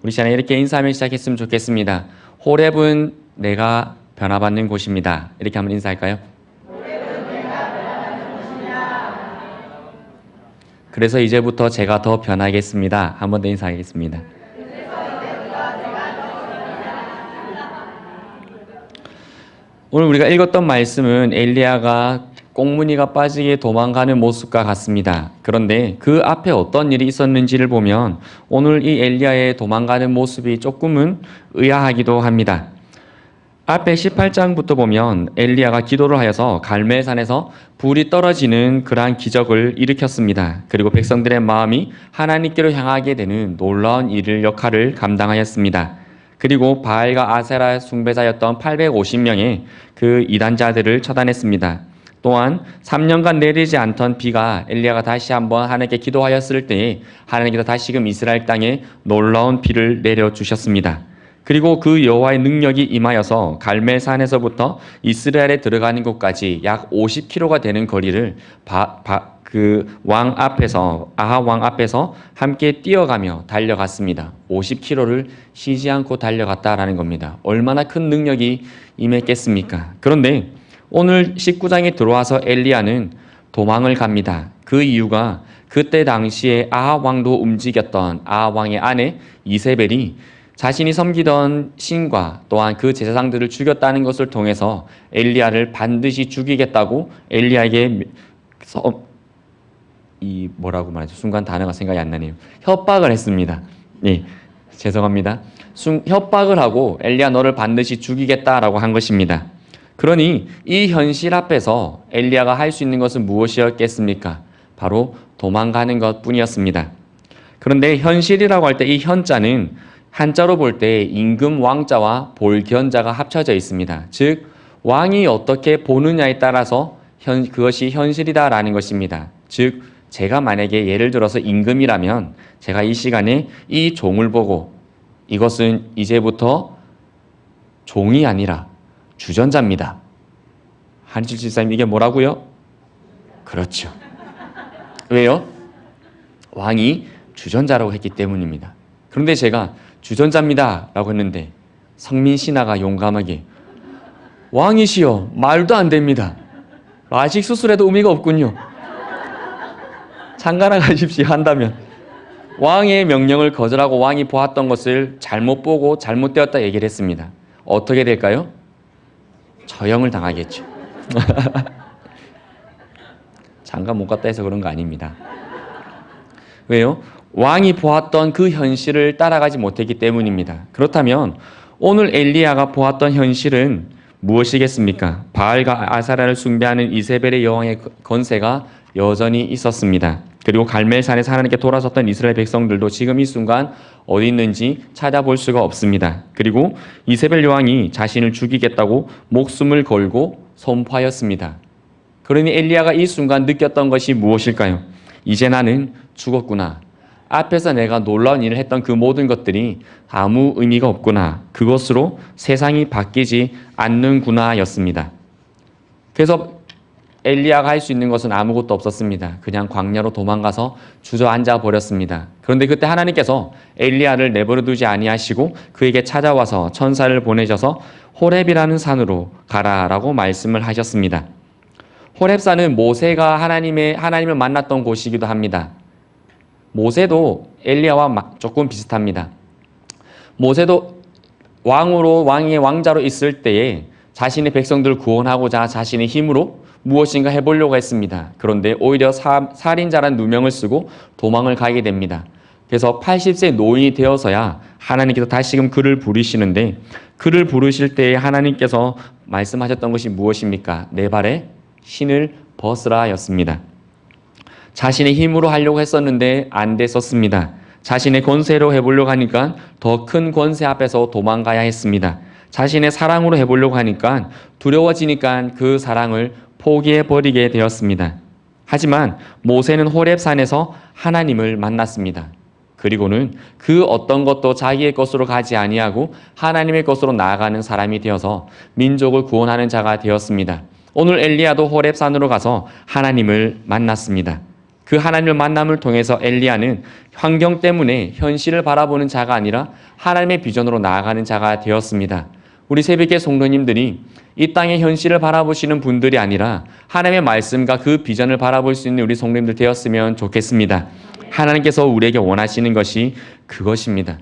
우리 시간에 이렇게 인사하며 시작했으면 좋겠습니다. 호렙은 내가 변화받는 곳입니다. 이렇게 한번 인사할까요? 그래서 이제부터 제가 더 변하겠습니다. 한 번 더 인사하겠습니다. 오늘 우리가 읽었던 말씀은 엘리야가 꽁무니가 빠지게 도망가는 모습과 같습니다. 그런데 그 앞에 어떤 일이 있었는지를 보면 오늘 이 엘리야의 도망가는 모습이 조금은 의아하기도 합니다. 앞에 18장부터 보면 엘리야가 기도를 하여서 갈멜산에서 불이 떨어지는 그러한 기적을 일으켰습니다. 그리고 백성들의 마음이 하나님께로 향하게 되는 놀라운 역할을 감당하였습니다. 그리고 바알과 아세라 숭배자였던 850명의 그 이단자들을 처단했습니다. 또한 3년간 내리지 않던 비가 엘리야가 다시 한번 하나님께 기도하였을 때에 하나님께서 다시금 이스라엘 땅에 놀라운 비를 내려주셨습니다. 그리고 그 여호와의 능력이 임하여서 갈멜산에서부터 이스라엘에 들어가는 곳까지 약 50km가 되는 거리를 아하 왕 앞에서 함께 뛰어가며 달려갔습니다. 50km를 쉬지 않고 달려갔다라는 겁니다. 얼마나 큰 능력이 임했겠습니까? 그런데 오늘 19장에 들어와서 엘리야는 도망을 갑니다. 그 이유가 그때 당시에 아하 왕도 움직였던 아하 왕의 아내 이세벨이 자신이 섬기던 신과 또한 그 제사장들을 죽였다는 것을 통해서 엘리야를 반드시 죽이겠다고 엘리야에게 뭐라고 말하죠? 순간 단어가 생각이 안 나네요. 협박을 했습니다. 네, 죄송합니다. 협박을 하고 엘리야 너를 반드시 죽이겠다라고 한 것입니다. 그러니 이 현실 앞에서 엘리야가 할 수 있는 것은 무엇이었겠습니까? 바로 도망가는 것뿐이었습니다. 그런데 현실이라고 할 때 이 현자는 한자로 볼 때 임금 왕자와 볼견자가 합쳐져 있습니다. 즉 왕이 어떻게 보느냐에 따라서 그것이 현실이다라는 것입니다. 즉 제가 만약에 예를 들어서 임금이라면 제가 이 시간에 이 종을 보고 이것은 이제부터 종이 아니라 주전자입니다. 한칠 집사님 이게 뭐라고요? 그렇죠. 왜요? 왕이 주전자라고 했기 때문입니다. 그런데 제가 주전자입니다 라고 했는데 성민 신하가 용감하게 왕이시여 말도 안 됩니다. 라식 수술해도 의미가 없군요. 창가나 가십시오 한다면 왕의 명령을 거절하고 왕이 보았던 것을 잘못 보고 잘못되었다 얘기를 했습니다. 어떻게 될까요? 처형을 당하겠죠. 장가 못 갔다 해서 그런 거 아닙니다. 왜요? 왕이 보았던 그 현실을 따라가지 못했기 때문입니다. 그렇다면 오늘 엘리야가 보았던 현실은 무엇이겠습니까? 바알과 아사라를 숭배하는 이세벨의 여왕의 권세가 여전히 있었습니다. 그리고 갈멜산에서 하나님께 돌아섰던 이스라엘 백성들도 지금 이 순간 어디 있는지 찾아볼 수가 없습니다. 그리고 이세벨 여왕이 자신을 죽이겠다고 목숨을 걸고 선포하였습니다. 그러니 엘리야가 이 순간 느꼈던 것이 무엇일까요? 이제 나는 죽었구나. 앞에서 내가 놀라운 일을 했던 그 모든 것들이 아무 의미가 없구나. 그것으로 세상이 바뀌지 않는구나 였습니다. 그래서 엘리야가 할 수 있는 것은 아무것도 없었습니다. 그냥 광야로 도망가서 주저앉아 버렸습니다. 그런데 그때 하나님께서 엘리야를 내버려 두지 아니하시고 그에게 찾아와서 천사를 보내셔서 호렙이라는 산으로 가라라고 말씀을 하셨습니다. 호렙산은 모세가 하나님을 만났던 곳이기도 합니다. 모세도 엘리야와 조금 비슷합니다. 모세도 왕의 왕자로 있을 때에 자신의 백성들을 구원하고자 자신의 힘으로 무엇인가 해보려고 했습니다. 그런데 오히려 살인자란 누명을 쓰고 도망을 가게 됩니다. 그래서 80세 노인이 되어서야 하나님께서 다시금 그를 부르시는데 그를 부르실 때에 하나님께서 말씀하셨던 것이 무엇입니까? 내 발에 신을 벗으라 였습니다. 자신의 힘으로 하려고 했었는데 안 됐었습니다. 자신의 권세로 해보려고 하니까 더 큰 권세 앞에서 도망가야 했습니다. 자신의 사랑으로 해보려고 하니까 두려워지니까 그 사랑을 포기해버리게 되었습니다. 하지만 모세는 호렙산에서 하나님을 만났습니다. 그리고는 그 어떤 것도 자기의 것으로 가지 아니하고 하나님의 것으로 나아가는 사람이 되어서 민족을 구원하는 자가 되었습니다. 오늘 엘리야도 호렙산으로 가서 하나님을 만났습니다. 그 하나님을 만남을 통해서 엘리야는 환경 때문에 현실을 바라보는 자가 아니라 하나님의 비전으로 나아가는 자가 되었습니다. 우리 새벽의 성도님들이 이 땅의 현실을 바라보시는 분들이 아니라 하나님의 말씀과 그 비전을 바라볼 수 있는 우리 성도님들 되었으면 좋겠습니다. 하나님께서 우리에게 원하시는 것이 그것입니다.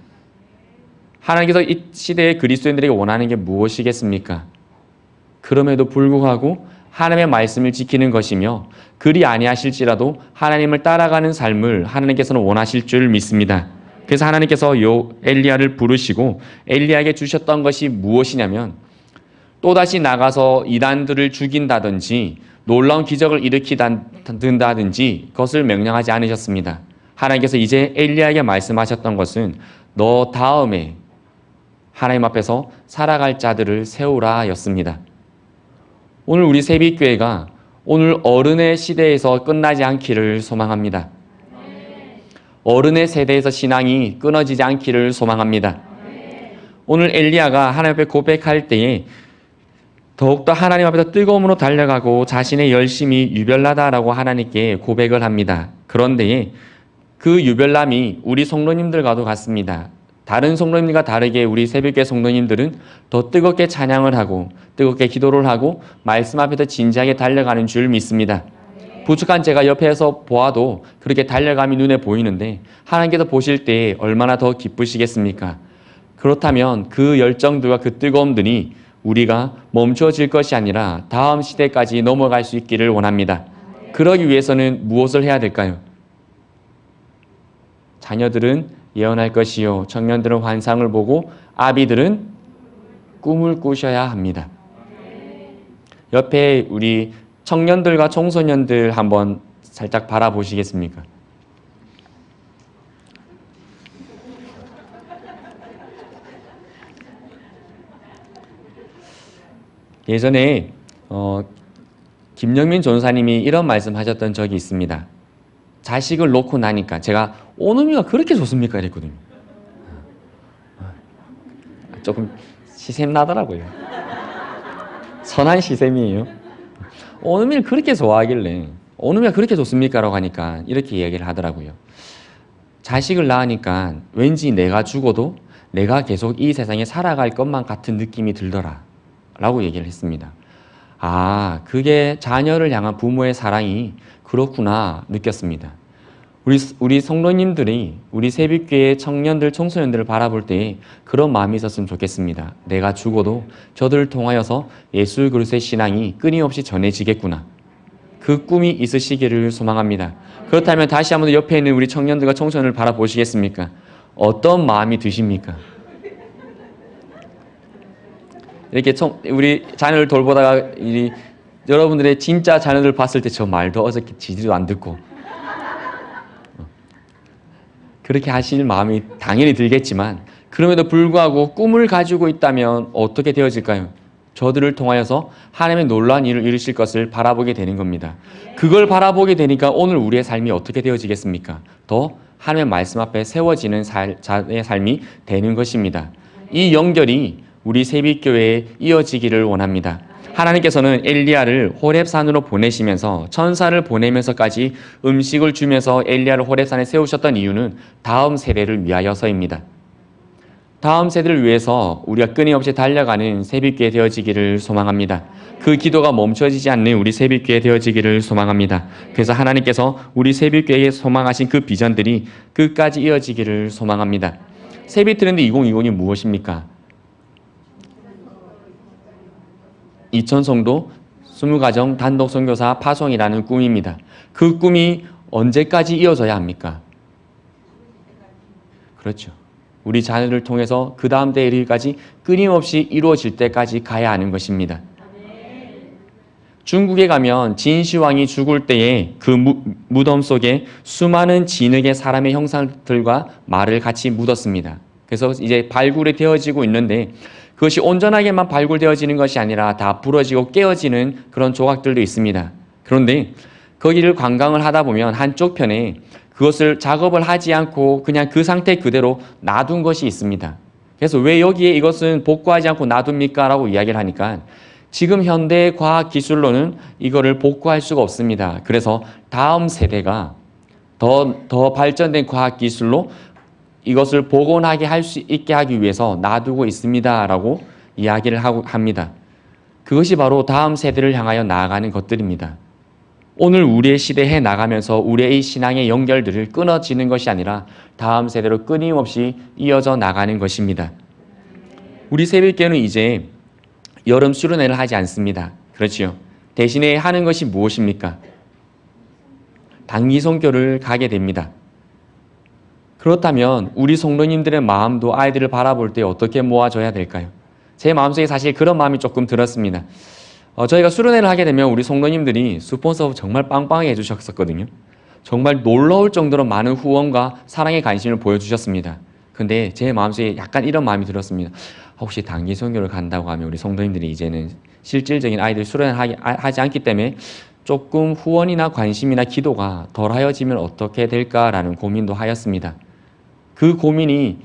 하나님께서 이 시대의 그리스도인들에게 원하는 게 무엇이겠습니까? 그럼에도 불구하고 하나님의 말씀을 지키는 것이며 그리 아니하실지라도 하나님을 따라가는 삶을 하나님께서는 원하실 줄 믿습니다. 그래서 하나님께서 요 엘리야를 부르시고 엘리야에게 주셨던 것이 무엇이냐면 또다시 나가서 이단들을 죽인다든지 놀라운 기적을 일으키다든지 그것을 명령하지 않으셨습니다. 하나님께서 이제 엘리야에게 말씀하셨던 것은 너 다음에 하나님 앞에서 살아갈 자들을 세우라 였습니다. 오늘 우리 새빛교회가 오늘 어른의 시대에서 끝나지 않기를 소망합니다. 어른의 세대에서 신앙이 끊어지지 않기를 소망합니다. 오늘 엘리야가 하나님 앞에 고백할 때에 더욱더 하나님 앞에서 뜨거움으로 달려가고 자신의 열심이 유별나다라고 하나님께 고백을 합니다. 그런데 그 유별남이 우리 성도님들과도 같습니다. 다른 성도님들과 다르게 우리 새벽교회 성도님들은 더 뜨겁게 찬양을 하고 뜨겁게 기도를 하고 말씀 앞에서 진지하게 달려가는 줄 믿습니다. 부족한 제가 옆에서 보아도 그렇게 달려감이 눈에 보이는데 하나님께서 보실 때 얼마나 더 기쁘시겠습니까? 그렇다면 그 열정들과 그 뜨거움들이 우리가 멈춰질 것이 아니라 다음 시대까지 넘어갈 수 있기를 원합니다. 그러기 위해서는 무엇을 해야 될까요? 자녀들은 예언할 것이요 청년들은 환상을 보고 아비들은 꿈을 꾸셔야 합니다. 옆에 우리 청년들과 청소년들 한번 살짝 바라보시겠습니까? 예전에 김영민 전사님이 이런 말씀하셨던 적이 있습니다. 자식을 놓고 나니까 제가 오누미가 그렇게 좋습니까? 이랬거든요. 조금 시샘 나더라고요. 선한 시샘이에요. 오누미를 그렇게 좋아하길래 오누미가 그렇게 좋습니까? 라고 하니까 이렇게 얘기를 하더라고요. 자식을 낳으니까 왠지 내가 죽어도 내가 계속 이 세상에 살아갈 것만 같은 느낌이 들더라 라고 얘기를 했습니다. 아, 그게 자녀를 향한 부모의 사랑이 그렇구나 느꼈습니다. 우리 성도님들이 우리 새벽교회 청년들, 청소년들을 바라볼 때 그런 마음이 있었으면 좋겠습니다. 내가 죽어도 저들을 통하여서 예수 그리스도의 신앙이 끊임없이 전해지겠구나. 그 꿈이 있으시기를 소망합니다. 그렇다면 다시 한번 옆에 있는 우리 청년들과 청소년을 바라보시겠습니까? 어떤 마음이 드십니까? 이렇게 우리 자녀를 돌보다가 여러분들의 진짜 자녀를 봤을 때 저 말도 어저께 지지도 안 듣고 그렇게 하실 마음이 당연히 들겠지만 그럼에도 불구하고 꿈을 가지고 있다면 어떻게 되어질까요? 저들을 통하여서 하나님의 놀라운 일을 이루실 것을 바라보게 되는 겁니다. 그걸 바라보게 되니까 오늘 우리의 삶이 어떻게 되어지겠습니까? 더 하나님의 말씀 앞에 세워지는 자의 삶이 되는 것입니다. 이 연결이 우리 새빛교회에 이어지기를 원합니다. 하나님께서는 엘리야를 호렙산으로 보내시면서 천사를 보내면서까지 음식을 주면서 엘리야를 호렙산에 세우셨던 이유는 다음 세대를 위하여서입니다. 다음 세대를 위해서 우리가 끊임없이 달려가는 새빛교회 되어지기를 소망합니다. 그 기도가 멈춰지지 않는 우리 새빛교회 되어지기를 소망합니다. 그래서 하나님께서 우리 새빛교회에 소망하신 그 비전들이 끝까지 이어지기를 소망합니다. 새빛 트렌드 2020이 무엇입니까? 2000성도 20가정 단독 선교사 파송이라는 꿈입니다. 그 꿈이 언제까지 이어져야 합니까? 그렇죠. 우리 자녀를 통해서 그 다음 때에 이르기까지 끊임없이 이루어질 때까지 가야 하는 것입니다. 중국에 가면 진시황이 죽을 때에 그 무덤 속에 수많은 진흙의 사람의 형상들과 말을 같이 묻었습니다. 그래서 이제 발굴이 되어지고 있는데 그것이 온전하게만 발굴되어지는 것이 아니라 다 부러지고 깨어지는 그런 조각들도 있습니다. 그런데 거기를 관광을 하다 보면 한쪽 편에 그것을 작업을 하지 않고 그냥 그 상태 그대로 놔둔 것이 있습니다. 그래서 왜 여기에 이것은 복구하지 않고 놔둡니까? 라고 이야기를 하니까 지금 현대 과학 기술로는 이거를 복구할 수가 없습니다. 그래서 다음 세대가 더 발전된 과학기술로 이것을 복원하게 할 수 있게 하기 위해서 놔두고 있습니다라고 이야기를 합니다. 그것이 바로 다음 세대를 향하여 나아가는 것들입니다. 오늘 우리의 시대에 나가면서 우리의 신앙의 연결들을 끊어지는 것이 아니라 다음 세대로 끊임없이 이어져 나가는 것입니다. 우리 새벽교회는 이제 여름 수련회를 하지 않습니다. 그렇지요. 대신에 하는 것이 무엇입니까? 단기 선교를 가게 됩니다. 그렇다면 우리 성도님들의 마음도 아이들을 바라볼 때 어떻게 모아져야 될까요? 제 마음속에 사실 그런 마음이 조금 들었습니다. 저희가 수련회를 하게 되면 우리 성도님들이 스폰서 정말 빵빵하게 해주셨었거든요. 정말 놀라울 정도로 많은 후원과 사랑의 관심을 보여주셨습니다. 근데 제 마음속에 약간 이런 마음이 들었습니다. 혹시 단기 선교를 간다고 하면 우리 성도님들이 이제는 실질적인 아이들 수련을 하지 않기 때문에 조금 후원이나 관심이나 기도가 덜하여지면 어떻게 될까라는 고민도 하였습니다. 그 고민이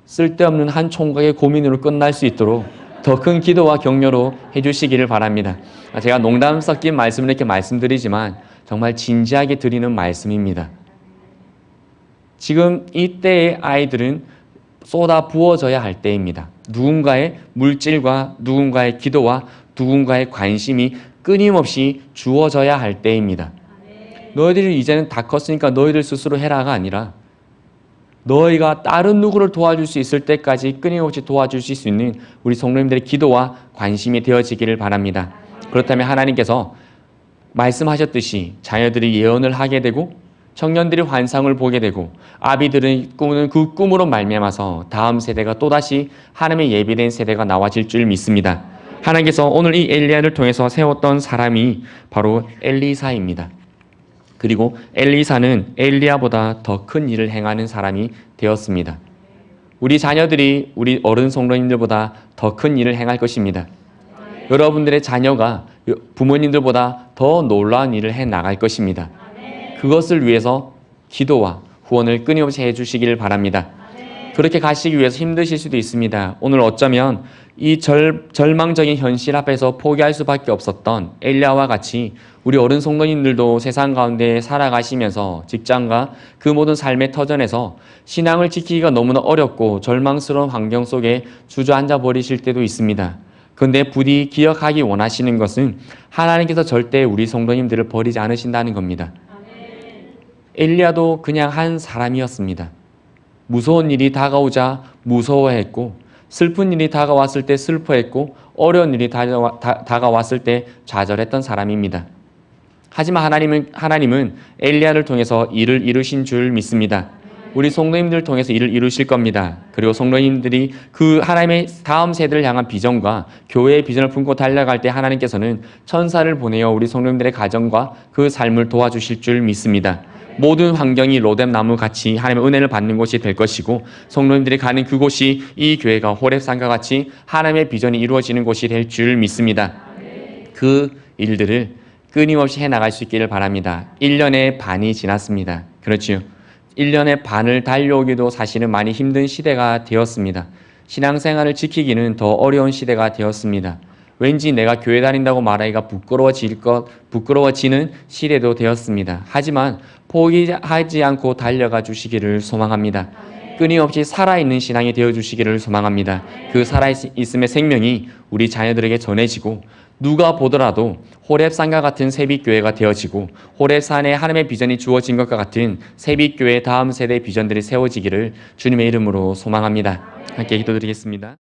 쓸데없는 한 총각의 고민으로 끝날 수 있도록 더 큰 기도와 격려로 해주시기를 바랍니다. 제가 농담 섞인 말씀을 이렇게 말씀드리지만 정말 진지하게 드리는 말씀입니다. 지금 이때의 아이들은 쏟아 부어져야 할 때입니다. 누군가의 물질과 누군가의 기도와 누군가의 관심이 끊임없이 주어져야 할 때입니다. 너희들이 이제는 다 컸으니까 너희들 스스로 해라가 아니라 너희가 다른 누구를 도와줄 수 있을 때까지 끊임없이 도와주실 수 있는 우리 성도님들의 기도와 관심이 되어지기를 바랍니다. 그렇다면 하나님께서 말씀하셨듯이 자녀들이 예언을 하게 되고 청년들이 환상을 보게 되고 아비들은 꾸는 그 꿈으로 말미암아서 다음 세대가 또다시 하나님의 예비된 세대가 나와질 줄 믿습니다. 하나님께서 오늘 이 엘리야를 통해서 세웠던 사람이 바로 엘리사입니다. 그리고 엘리사는 엘리야보다 더 큰 일을 행하는 사람이 되었습니다. 우리 자녀들이 우리 어른 성도님들보다 더 큰 일을 행할 것입니다. 여러분들의 자녀가 부모님들보다 더 놀라운 일을 해 나갈 것입니다. 그것을 위해서 기도와 후원을 끊임없이 해주시기를 바랍니다. 그렇게 가시기 위해서 힘드실 수도 있습니다. 오늘 어쩌면 이 절망적인 현실 앞에서 포기할 수밖에 없었던 엘리야와 같이 우리 어른 성도님들도 세상 가운데 살아가시면서 직장과 그 모든 삶의 터전에서 신앙을 지키기가 너무나 어렵고 절망스러운 환경 속에 주저앉아 버리실 때도 있습니다. 그런데 부디 기억하기 원하시는 것은 하나님께서 절대 우리 성도님들을 버리지 않으신다는 겁니다. 엘리야도 그냥 한 사람이었습니다. 무서운 일이 다가오자 무서워했고 슬픈 일이 다가왔을 때 슬퍼했고 어려운 일이 다가왔을 때 좌절했던 사람입니다. 하지만 하나님은 엘리야를 통해서 일을 이루신 줄 믿습니다. 우리 성도님들을 통해서 일을 이루실 겁니다. 그리고 성도님들이 그 하나님의 다음 세대를 향한 비전과 교회의 비전을 품고 달려갈 때 하나님께서는 천사를 보내어 우리 성도님들의 가정과 그 삶을 도와주실 줄 믿습니다. 모든 환경이 로뎀나무 같이 하나님의 은혜를 받는 곳이 될 것이고 성도님들이 가는 그곳이 이 교회가 호렙산과 같이 하나님의 비전이 이루어지는 곳이 될 줄 믿습니다. 그 일들을 끊임없이 해나갈 수 있기를 바랍니다. 1년의 반이 지났습니다. 그렇지요. 1년의 반을 달려오기도 사실은 많이 힘든 시대가 되었습니다. 신앙생활을 지키기는 더 어려운 시대가 되었습니다. 왠지 내가 교회 다닌다고 말하기가 부끄러워지는 시대도 되었습니다. 하지만 포기하지 않고 달려가 주시기를 소망합니다. 끊임없이 살아있는 신앙이 되어주시기를 소망합니다. 그 살아있음의 생명이 우리 자녀들에게 전해지고 누가 보더라도 호렙산과 같은 새빛교회가 되어지고 호렙산에 하나님의 비전이 주어진 것과 같은 새빛교회 다음 세대의 비전들이 세워지기를 주님의 이름으로 소망합니다. 함께 기도드리겠습니다.